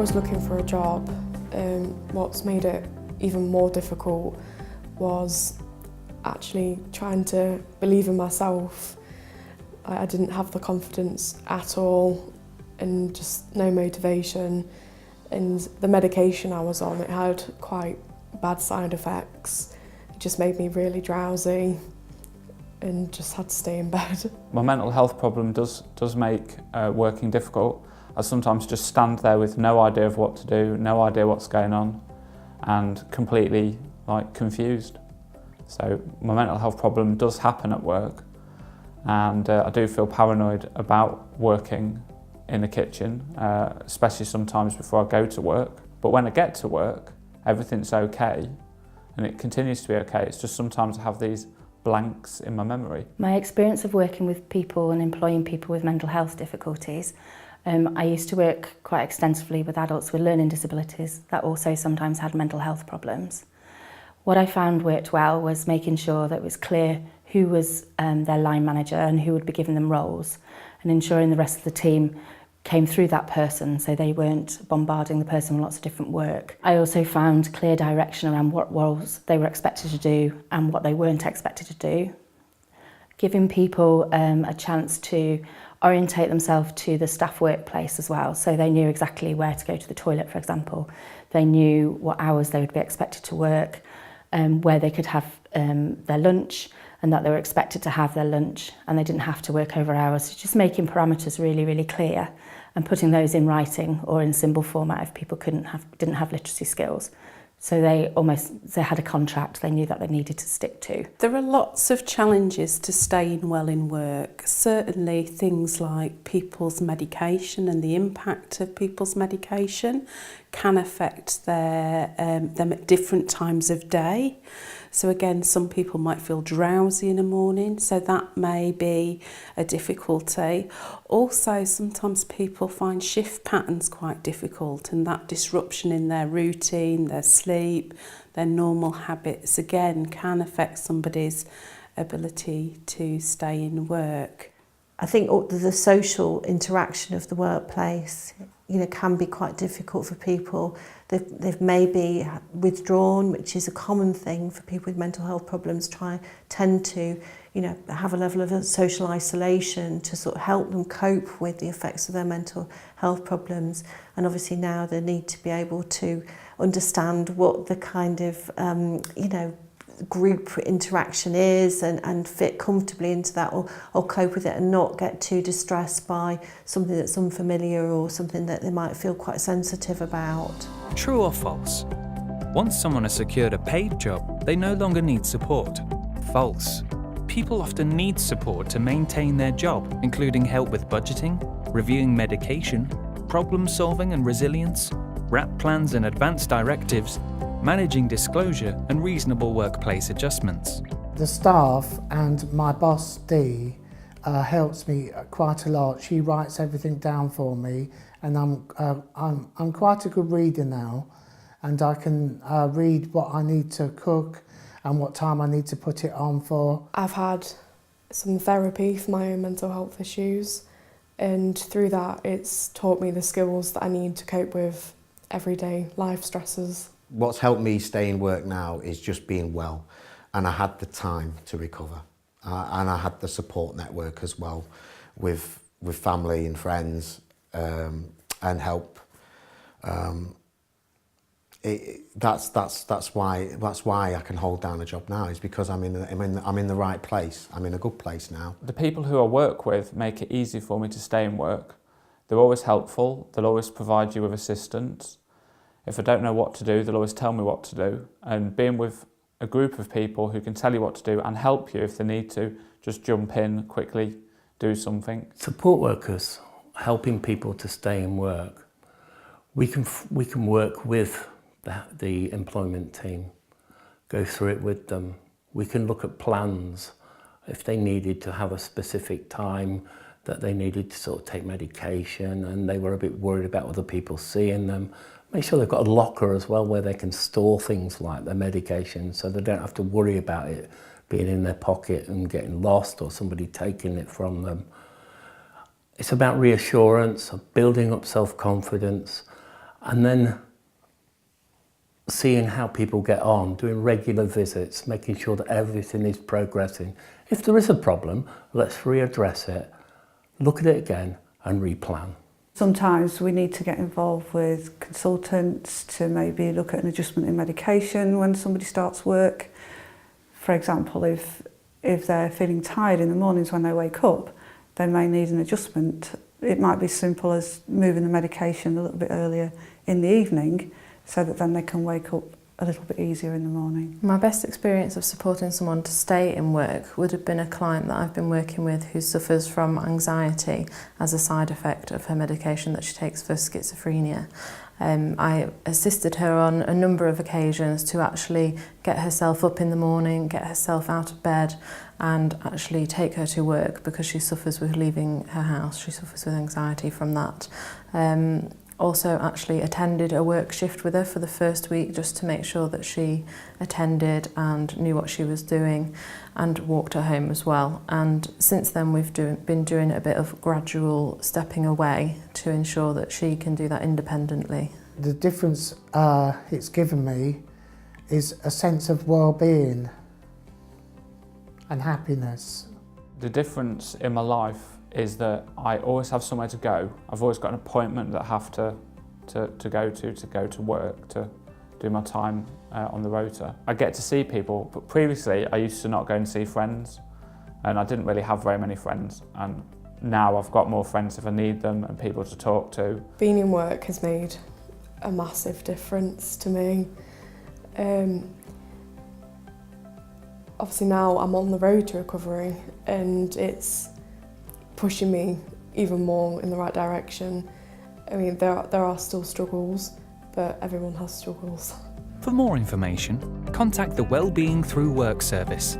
was looking for a job, what's made it even more difficult was actually trying to believe in myself. I didn't have the confidence at all and just no motivation. And the medication I was on, it had quite bad side effects. It just made me really drowsy and just had to stay in bed. My mental health problem does make working difficult. I sometimes just stand there with no idea of what to do, no idea what's going on, and completely confused. So my mental health problem does happen at work, and I do feel paranoid about working in the kitchen, especially sometimes before I go to work. But when I get to work, everything's okay, and it continues to be okay. It's just sometimes I have these blanks in my memory. My experience of working with people and employing people with mental health difficulties, I used to work quite extensively with adults with learning disabilities that also sometimes had mental health problems. What I found worked well was making sure that it was clear who was their line manager and who would be giving them roles, and ensuring the rest of the team came through that person so they weren't bombarding the person with lots of different work. I also found clear direction around what roles they were expected to do and what they weren't expected to do. Giving people a chance to orientate themselves to the staff workplace as well, so they knew exactly where to go to the toilet, for example. They knew what hours they would be expected to work, where they could have their lunch, and that they were expected to have their lunch and they didn't have to work over hours. So just making parameters really, really clear and putting those in writing or in symbol format if people didn't have literacy skills. So they had a contract they knew that they needed to stick to. There are lots of challenges to staying well in work. Certainly things like people's medication and the impact of people's medication can affect them at different times of day. So again, some people might feel drowsy in the morning, so that may be a difficulty. Also, sometimes people find shift patterns quite difficult, and that disruption in their routine, their sleep, their normal habits, again, can affect somebody's ability to stay in work. I think the social interaction of the workplace, can be quite difficult for people. They've maybe withdrawn, which is a common thing for people with mental health problems. Tend to, have a level of social isolation to sort of help them cope with the effects of their mental health problems. And obviously now they need to be able to understand what the kind of, group interaction is and fit comfortably into that or cope with it and not get too distressed by something that's unfamiliar or something that they might feel quite sensitive about. True or false? Once someone has secured a paid job, they no longer need support. False. People often need support to maintain their job, including help with budgeting, reviewing medication, problem solving and resilience, Replans and advanced directives, managing disclosure and reasonable workplace adjustments. The staff and my boss Dee helps me quite a lot. She writes everything down for me, and I'm quite a good reader now, and I can read what I need to cook and what time I need to put it on for. I've had some therapy for my own mental health issues, and through that it's taught me the skills that I need to cope with everyday life stresses. What's helped me stay in work now is just being well, and I had the time to recover, and I had the support network as well with family and friends and help. That's why I can hold down a job now, is because I'm in the right place. I'm in a good place now. The people who I work with make it easy for me to stay in work. They're always helpful. They'll always provide you with assistance. If I don't know what to do, they'll always tell me what to do. And being with a group of people who can tell you what to do and help you if they need to, just jump in quickly, do something. Support workers, helping people to stay in work. We can work with the employment team, go through it with them. We can look at plans if they needed to have a specific time that they needed to sort of take medication and they were a bit worried about other people seeing them. Make sure they've got a locker as well where they can store things like their medication, so they don't have to worry about it being in their pocket and getting lost or somebody taking it from them. It's about reassurance, of building up self-confidence, And then seeing how people get on, doing regular visits, making sure that everything is progressing. If there is a problem, let's readdress it, look at it again and replan. Sometimes we need to get involved with consultants to maybe look at an adjustment in medication when somebody starts work. For example, if they're feeling tired in the mornings when they wake up, they may need an adjustment. It might be simple as moving the medication a little bit earlier in the evening so that then they can wake up a little bit easier in the morning. My best experience of supporting someone to stay in work would have been a client that I've been working with who suffers from anxiety as a side effect of her medication that she takes for schizophrenia. I assisted her on a number of occasions to actually get herself up in the morning, get herself out of bed and actually take her to work because she suffers with leaving her house. She suffers with anxiety from that. Also actually attended a work shift with her for the first week just to make sure that she attended and knew what she was doing, and walked her home as well. And since then we've been doing a bit of gradual stepping away to ensure that she can do that independently. The difference it's given me is a sense of well-being and happiness. The difference in my life is that I always have somewhere to go. I've always got an appointment that I have to go to work, to do my time on the rota. I get to see people, but previously I used to not go and see friends, and I didn't really have very many friends, and now I've got more friends if I need them and people to talk to. Being in work has made a massive difference to me. Obviously now I'm on the road to recovery and it's pushing me even more in the right direction. I mean, there are still struggles, but everyone has struggles. For more information, contact the Wellbeing Through Work service